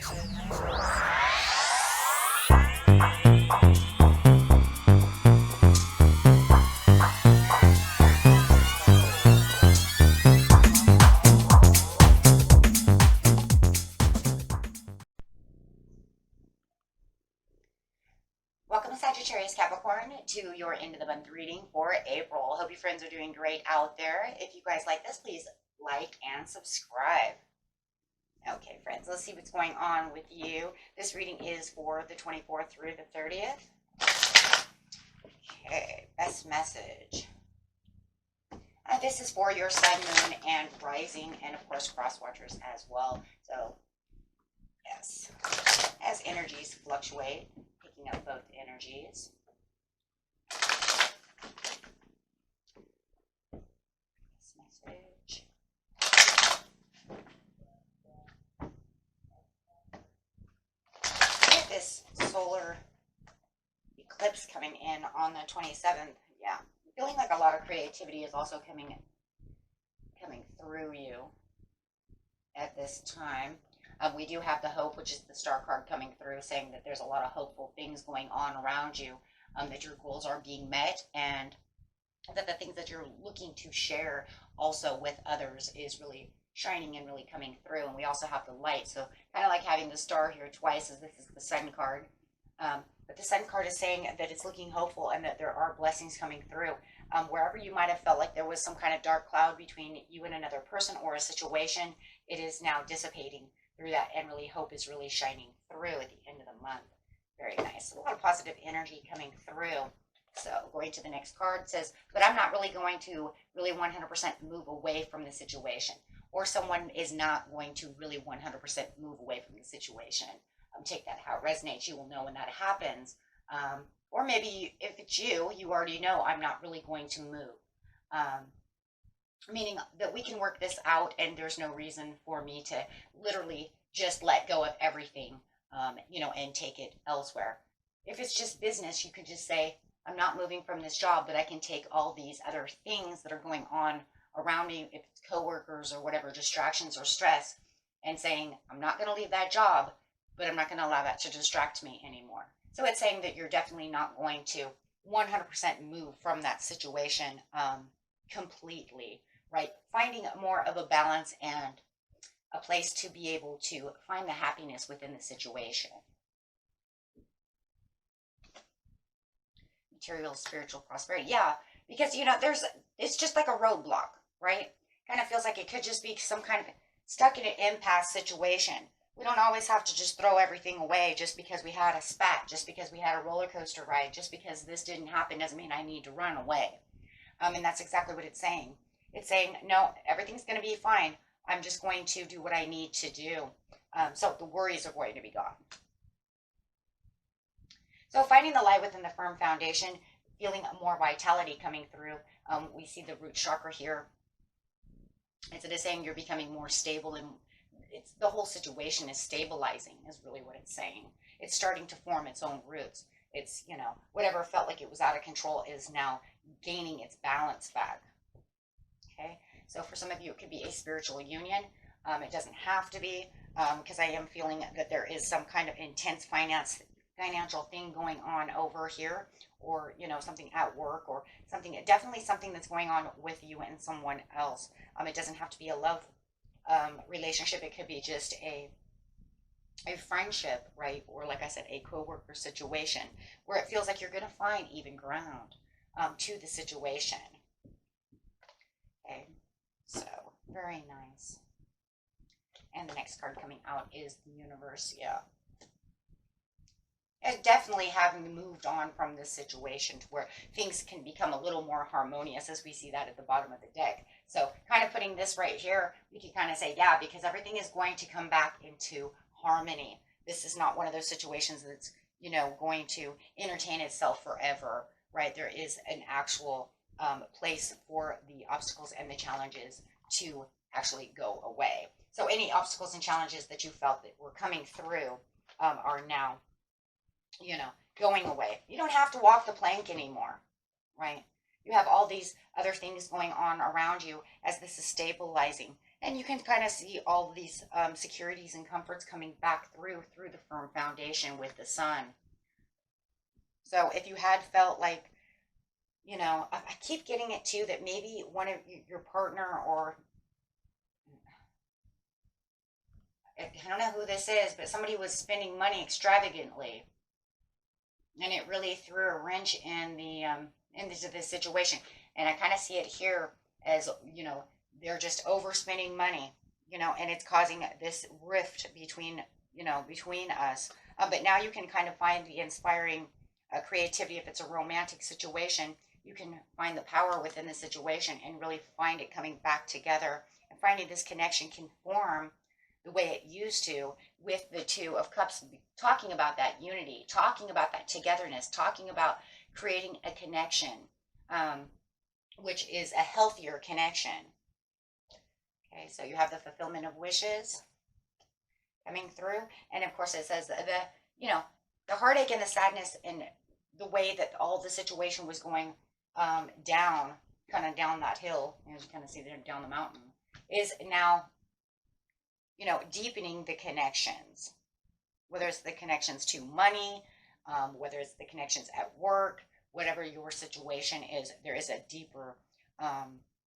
Welcome, Sagittarius, Capricorn, to your end of the month reading for April. Hope you friends are doing great out there. If you guys like this, please like and subscribe. Okay, friends, let's see what's going on with you. This reading is for the 24th through the 30th. Okay, best message. This is for your sun, moon, and rising, and of course, cross watchers as well. So, yes, as energies fluctuate, picking up both energies. This message. Get this solar eclipse coming in on the 27th. Yeah, feeling like a lot of creativity is also coming through you at this time. We do have the hope, which is the star card coming through, saying that there's a lot of hopeful things going on around you, that your goals are being met, and that the things that you're looking to share also with others is really shining and really coming through. And we also have the light, so kind of like having the star here twice, as this is the sun card. But the sun card is saying that it's looking hopeful and that there are blessings coming through. Wherever you might have felt like there was some kind of dark cloud between you and another person or a situation, it is now dissipating through that, and really hope is really shining through at the end of the month. Very nice. A lot of positive energy coming through. So going to the next card, says, but I'm not really going to really 100% move away from the situation, or someone is not going to really 100% move away from the situation. Take that how it resonates. You will know when that happens. Or maybe if it's you, you already know I'm not really going to move. Meaning that we can work this out, and there's no reason for me to literally just let go of everything, and take it elsewhere. If it's just business, you can just say, I'm not moving from this job, but I can take all these other things that are going on around me, if it's coworkers or whatever, distractions or stress, and saying, I'm not going to leave that job, but I'm not going to allow that to distract me anymore. So it's saying that you're definitely not going to 100% move from that situation completely, right? Finding more of a balance and a place to be able to find the happiness within the situation. Material, spiritual prosperity. Yeah, because, it's just like a roadblock, right? Kind of feels like it could just be some kind of stuck in an impasse situation. We don't always have to just throw everything away just because we had a spat, just because we had a roller coaster ride, just because this didn't happen doesn't mean I need to run away. And that's exactly what it's saying. It's saying, no, everything's going to be fine. I'm just going to do what I need to do. So the worries are going to be gone. So finding the light within the firm foundation, feeling more vitality coming through. We see the root chakra here. It is saying you're becoming more stable, and it's the whole situation is stabilizing is really what it's saying. It's starting to form its own roots. It's, whatever felt like it was out of control is now gaining its balance back. Okay, so for some of you, it could be a spiritual union. It doesn't have to be, because I am feeling that there is some kind of intense financial thing going on over here, or, something at work, or something, definitely something that's going on with you and someone else. It doesn't have to be a love relationship. It could be just a friendship, right? Or like I said, a co-worker situation where it feels like you're going to find even ground to the situation. Okay, so very nice. And the next card coming out is the universe. Yeah, and definitely having moved on from this situation to where things can become a little more harmonious, as we see that at the bottom of the deck. So kind of putting this right here, we can kind of say, yeah, because everything is going to come back into harmony. This is not one of those situations that's, going to entertain itself forever, right? There is an actual place for the obstacles and the challenges to actually go away. So any obstacles and challenges that you felt that were coming through are now, going away. You don't have to walk the plank anymore, right? You have all these other things going on around you as this is stabilizing. And you can kind of see all of these securities and comforts coming back through the firm foundation with the sun. So if you had felt like, you know, I keep getting it too that maybe one of your partner, or I don't know who this is, but somebody was spending money extravagantly, and it really threw a wrench in the into this situation. And I kind of see it here as, you know, they're just overspending money, you know, and it's causing this rift between, you know, between us. But now you can kind of find the inspiring creativity. If it's a romantic situation, you can find the power within the situation and really find it coming back together, and finding this connection can form the way it used to, with the Two of Cups, talking about that unity, talking about that togetherness, talking about creating a connection, which is a healthier connection. Okay, so you have the fulfillment of wishes coming through. And of course it says the you know, the heartache and the sadness and the way that all the situation was going down, kind of down that hill, as you kind of see there down the mountain, is now, you know, deepening the connections, whether it's the connections to money, whether it's the connections at work, whatever your situation is, there is a deeper,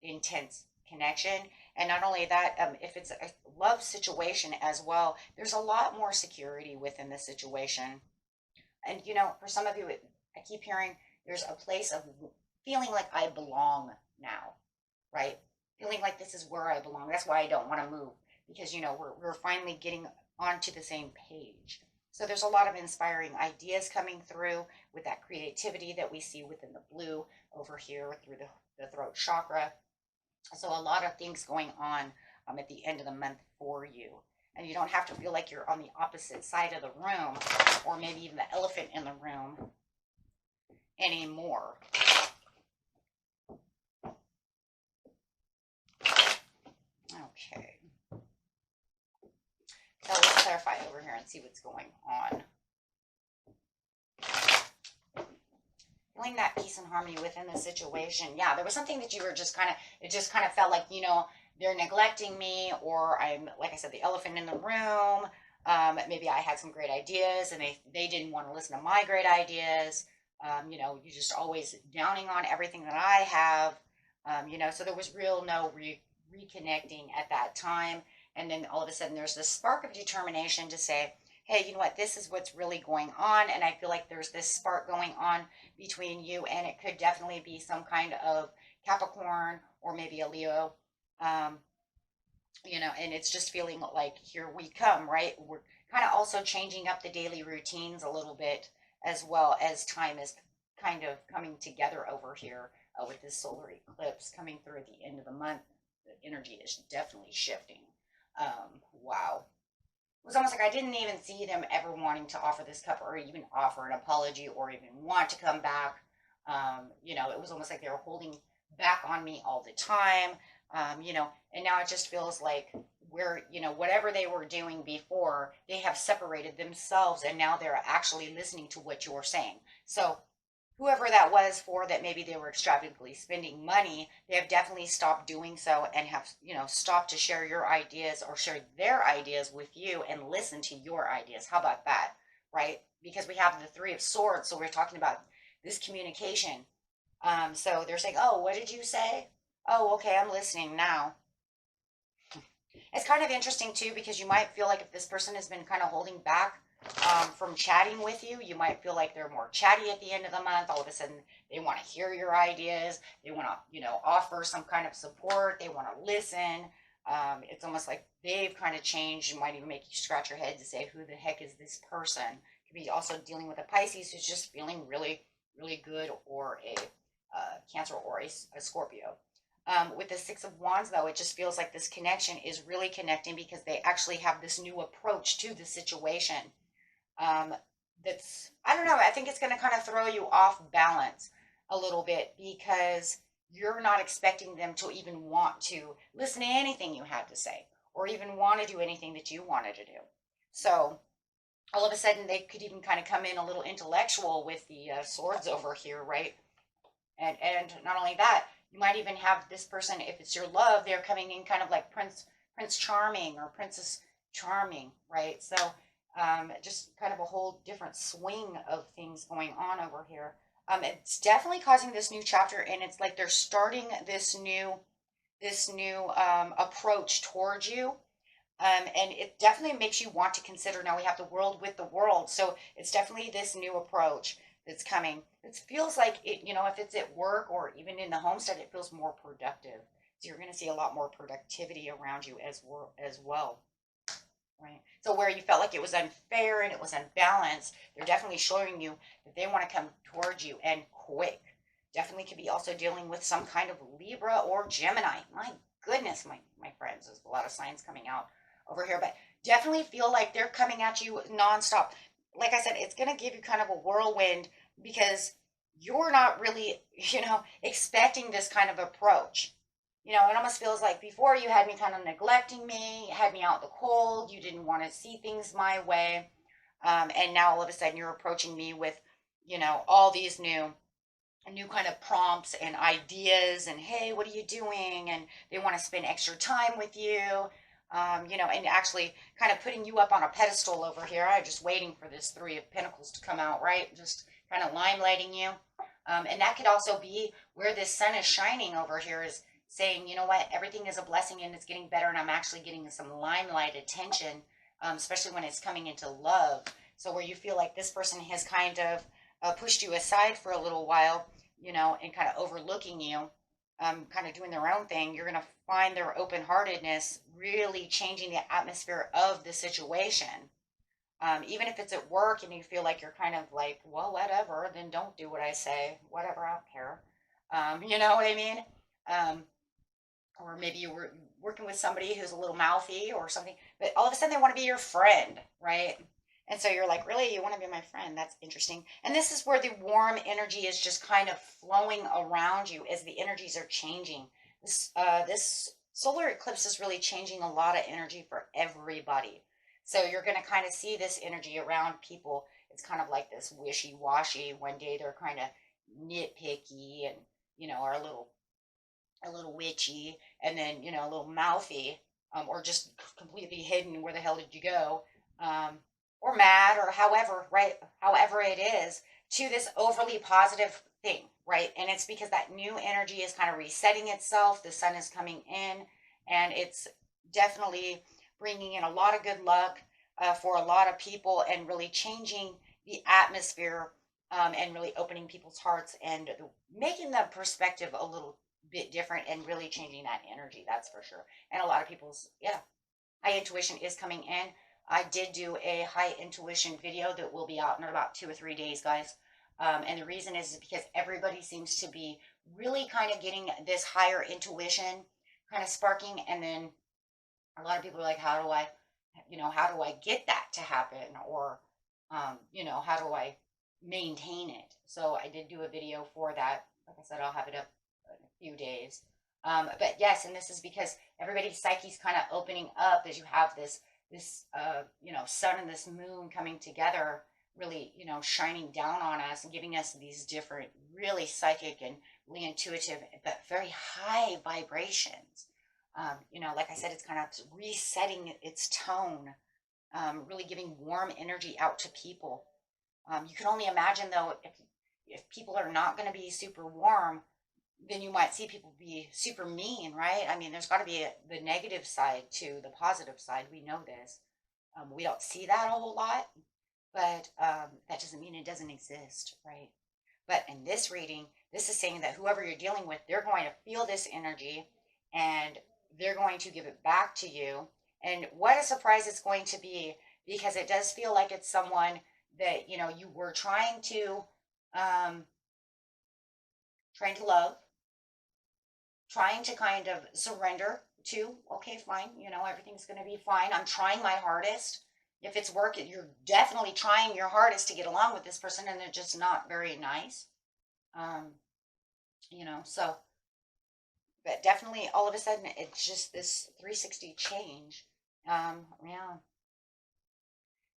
intense connection. And not only that, if it's a love situation as well, there's a lot more security within the situation. And, you know, for some of you, I keep hearing there's a place of feeling like I belong now, right? Feeling like this is where I belong. That's why I don't want to move, because, you know, we're finally getting onto the same page. So there's a lot of inspiring ideas coming through with that creativity that we see within the blue over here through the throat chakra. So a lot of things going on at the end of the month for you. And you don't have to feel like you're on the opposite side of the room, or maybe even the elephant in the room anymore. Okay. So let's clarify over here and see what's going on. Feeling that peace and harmony within the situation. Yeah, there was something that you were just kind of, it just kind of felt like, you know, they're neglecting me, or I'm, like I said, the elephant in the room. Maybe I had some great ideas and they didn't want to listen to my great ideas. You know, you're just always downing on everything that I have. You know, so there was no reconnecting at that time. And then all of a sudden there's this spark of determination to say, hey, you know what, this is what's really going on. And I feel like there's this spark going on between you, and it could definitely be some kind of Capricorn or maybe a Leo. You know, and it's just feeling like here we come, right? We're kind of also changing up the daily routines a little bit, as well as time is kind of coming together over here with this solar eclipse coming through at the end of the month. The energy is definitely shifting. Wow. It was almost like I didn't even see them ever wanting to offer this cup, or even offer an apology, or even want to come back. You know, it was almost like they were holding back on me all the time. You know, and now it just feels like you know, whatever they were doing before, they have separated themselves, and now they're actually listening to what you're saying. So whoever that was for that, maybe they were extravagantly spending money, they have definitely stopped doing so, and have, you know, stopped to share your ideas or share their ideas with you and listen to your ideas. How about that, right? Because we have the Three of Swords, so we're talking about this communication. So they're saying, oh, what did you say? Oh, okay, I'm listening now. It's kind of interesting too, because you might feel like if this person has been kind of holding back from chatting with you, you might feel like they're more chatty at the end of the month. All of a sudden, they want to hear your ideas. They want to, you know, offer some kind of support. They want to listen. It's almost like they've kind of changed. It might even make you scratch your head to say, who the heck is this person? Could be also dealing with a Pisces who's just feeling really, really good, or a Cancer, or a Scorpio. With the Six of Wands, though, it just feels like this connection is really connecting, because they actually have this new approach to the situation. That's, I don't know, I think it's going to kind of throw you off balance a little bit, because you're not expecting them to even want to listen to anything you had to say, or even want to do anything that you wanted to do. So all of a sudden they could even kind of come in a little intellectual with the swords over here, right? And not only that, you might even have this person, if it's your love, they're coming in kind of like Prince, Prince Charming or Princess Charming, right? So just kind of a whole different swing of things going on over here. It's definitely causing this new chapter, and it's like they're starting this new approach towards you. And it definitely makes you want to consider. Now we have the world with the world, so it's definitely this new approach that's coming. It feels like it, if it's at work or even in the homestead, it feels more productive. So you're going to see a lot more productivity around you as well, right? So where you felt like it was unfair and it was unbalanced, they're definitely showing you that they want to come towards you and quick. Definitely could be also dealing with some kind of Libra or Gemini. My goodness, my friends, there's a lot of signs coming out over here, but definitely feel like they're coming at you nonstop. Like I said, it's going to give you kind of a whirlwind because you're not really, expecting this kind of approach. It almost feels like before you had me kind of neglecting me, had me out in the cold, you didn't want to see things my way. And now all of a sudden you're approaching me with, all these new kind of prompts and ideas and, hey, what are you doing? And they want to spend extra time with you, and actually kind of putting you up on a pedestal over here. I'm just waiting for this Three of Pentacles to come out, right? Just kind of limelighting you. And that could also be where this sun is shining over here, is saying, you know what, everything is a blessing and it's getting better, and I'm actually getting some limelight attention, especially when it's coming into love. So where you feel like this person has kind of pushed you aside for a little while, and kind of overlooking you, kind of doing their own thing, you're going to find their open-heartedness really changing the atmosphere of the situation. Even if it's at work and you feel like you're kind of like, well, whatever, then don't do what I say. Whatever, I don't care. You know what I mean? Or maybe you were working with somebody who's a little mouthy or something, but all of a sudden they want to be your friend, right? And so you're like, really, you want to be my friend? That's interesting. And this is where the warm energy is just kind of flowing around you as the energies are changing. This solar eclipse is really changing a lot of energy for everybody. So you're going to kind of see this energy around people. It's kind of like this wishy-washy. One day they're kind of nitpicky and, are a little witchy, and then, a little mouthy, or just completely hidden. Where the hell did you go? Or mad, or however, right? However it is, to this overly positive thing, right? And it's because that new energy is kind of resetting itself. The sun is coming in, and it's definitely bringing in a lot of good luck for a lot of people, and really changing the atmosphere, and really opening people's hearts and making the perspective a little bit different, and really changing that energy. That's for sure. And a lot of people's, high intuition is coming in. I did do a high intuition video that will be out in about 2 or 3 days, guys. And the reason is because everybody seems to be really kind of getting this higher intuition kind of sparking. And then a lot of people are like, how do I get that to happen? Or, how do I maintain it? So I did do a video for that. Like I said, I'll have it up in a few days. But yes, and this is because everybody's psyche's kind of opening up as you have this sun and this moon coming together, really, shining down on us and giving us these different, really psychic and really intuitive, but very high vibrations. Like I said, it's kind of resetting its tone, really giving warm energy out to people. You can only imagine, though, if people are not going to be super warm, then you might see people be super mean, right? I mean, there's got to be the negative side to the positive side. We know this. We don't see that a whole lot, but that doesn't mean it doesn't exist, right? But in this reading, this is saying that whoever you're dealing with, they're going to feel this energy, and they're going to give it back to you. And what a surprise it's going to be, because it does feel like it's someone that, you were trying to love, trying to kind of surrender to. Okay, fine, everything's going to be fine. I'm trying my hardest. If it's work, you're definitely trying your hardest to get along with this person, and they're just not very nice. So, but definitely all of a sudden, it's just this 360 change.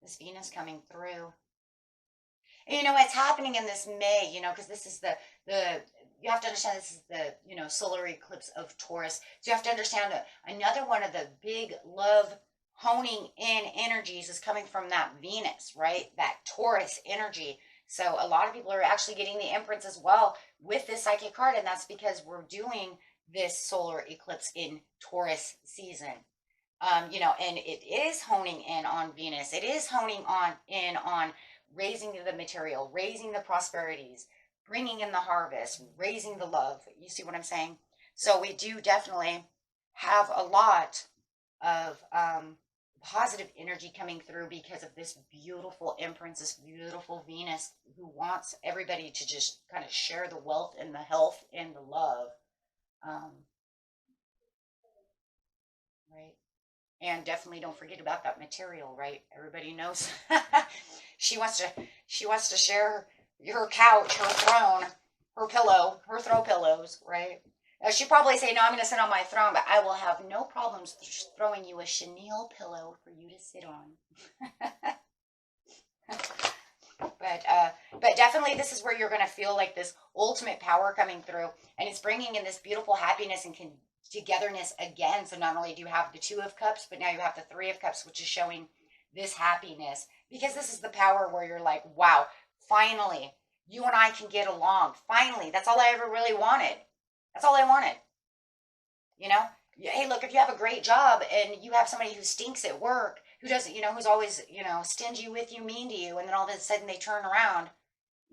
This Venus coming through. And, it's happening in this May, because this is the you have to understand this is the, solar eclipse of Taurus. So you have to understand that another one of the big love honing in energies is coming from that Venus, right? That Taurus energy. So a lot of people are actually getting the imprints as well with this psychic card, and that's because we're doing this solar eclipse in Taurus season. And it is honing in on Venus. It is honing in on raising the material, raising the prosperities, bringing in the harvest, raising the love. You see what I'm saying? So we do definitely have a lot of positive energy coming through because of this beautiful empress, this beautiful Venus who wants everybody to just kind of share the wealth and the health and the love. Right. And definitely don't forget about that material, right? Everybody knows she wants to share her couch, her throne, her pillow, her throw pillows, right? She'd probably say, no, I'm going to sit on my throne, but I will have no problems throwing you a chenille pillow for you to sit on. But definitely this is where you're going to feel like this ultimate power coming through, and it's bringing in this beautiful happiness and togetherness again. So not only do you have the Two of Cups, but now you have the Three of Cups, which is showing this happiness, because this is the power where you're like, wow, finally, you and I can get along. Finally, that's all I ever really wanted. That's all I wanted. Hey, look, if you have a great job and you have somebody who stinks at work, who doesn't, who's always, stingy with you, mean to you, and then all of a sudden they turn around,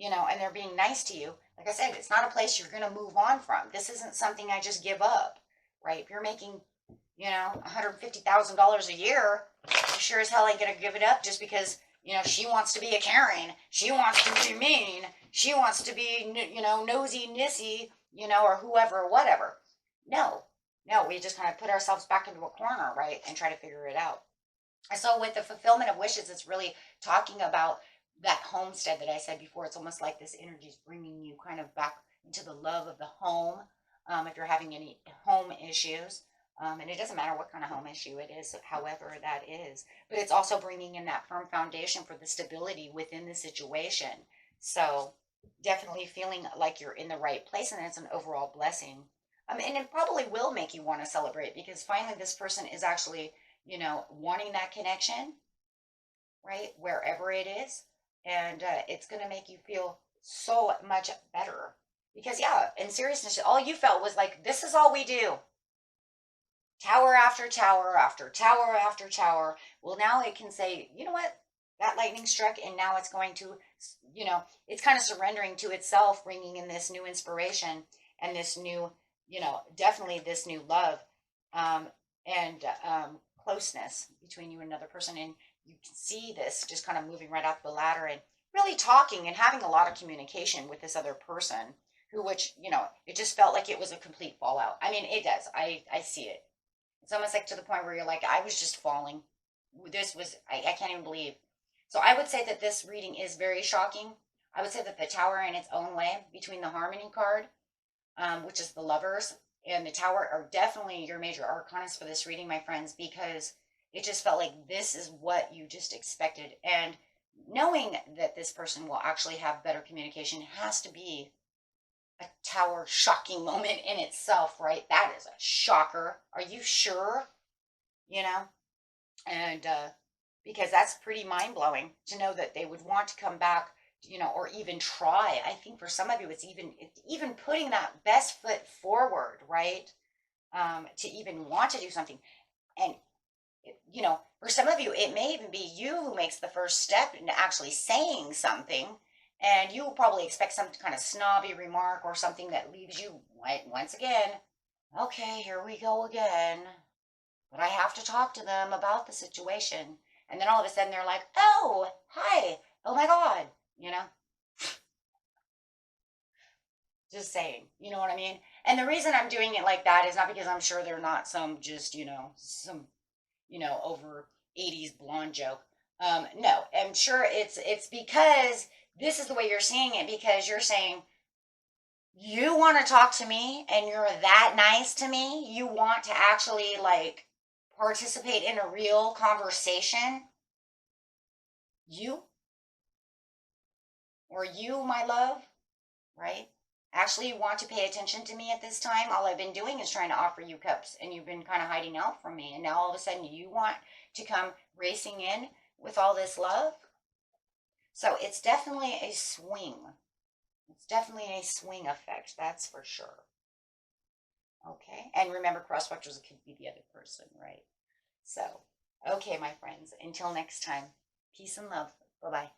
and they're being nice to you. Like I said, it's not a place you're going to move on from. This isn't something I just give up, right? If you're making, $150,000 a year, you sure as hell ain't going to give it up just because, she wants to be a Karen. She wants to be mean. She wants to be, nosy, nissy, or whoever, or whatever. No, we just kind of put ourselves back into a corner, right? And try to figure it out. And so with the fulfillment of wishes, it's really talking about that homestead that I said before. It's almost like this energy is bringing you kind of back into the love of the home. If you're having any home issues, and it doesn't matter what kind of home issue it is, however that is, but it's also bringing in that firm foundation for the stability within the situation. So definitely feeling like you're in the right place, and it's an overall blessing. And it probably will make you want to celebrate because finally this person is actually, wanting that connection, right? Wherever it is. And it's going to make you feel so much better. Because, yeah, in seriousness, all you felt was like, this is all we do. Tower after tower after tower after tower. Well, now it can say, you know what? That lightning struck, and now it's going to, it's kind of surrendering to itself, bringing in this new inspiration and this new, definitely this new love and closeness between you and another person. And you can see this just kind of moving right up the ladder and really talking and having a lot of communication with this other person which, it just felt like it was a complete fallout. I mean, it does. I see it. It's almost like to the point where you're like, I was just falling. This was, I can't even believe. So I would say that this reading is very shocking. I would say that the Tower in its own way, between the Harmony card, which is the Lovers, and the Tower are definitely your major arcanas for this reading, my friends, because it just felt like this is what you just expected. And knowing that this person will actually have better communication has to be a Tower shocking moment in itself, right? That is a shocker. Are you sure? And because that's pretty mind-blowing to know that they would want to come back, or even try. I think for some of you, it's even putting that best foot forward, right? To even want to do something. And, for some of you, it may even be you who makes the first step into actually saying something. And you will probably expect some kind of snobby remark or something that leaves you, once again, okay, here we go again. But I have to talk to them about the situation. And then all of a sudden they're like, oh, hi, oh my God, Just saying, you know what I mean? And the reason I'm doing it like that is not because I'm sure they're not some just, over 80s blonde joke. No, I'm sure it's because this is the way you're seeing it, because you're saying, you want to talk to me and you're that nice to me. You want to actually participate in a real conversation. You, my love, right? actually want to pay attention to me at this time. All I've been doing is trying to offer you cups, and you've been kind of hiding out from me. And now all of a sudden you want to come racing in with all this love. So it's definitely a swing. It's definitely a swing effect, that's for sure. Okay, and remember, cross watchers could be the other person, right? So, okay, my friends, until next time, peace and love. Bye-bye.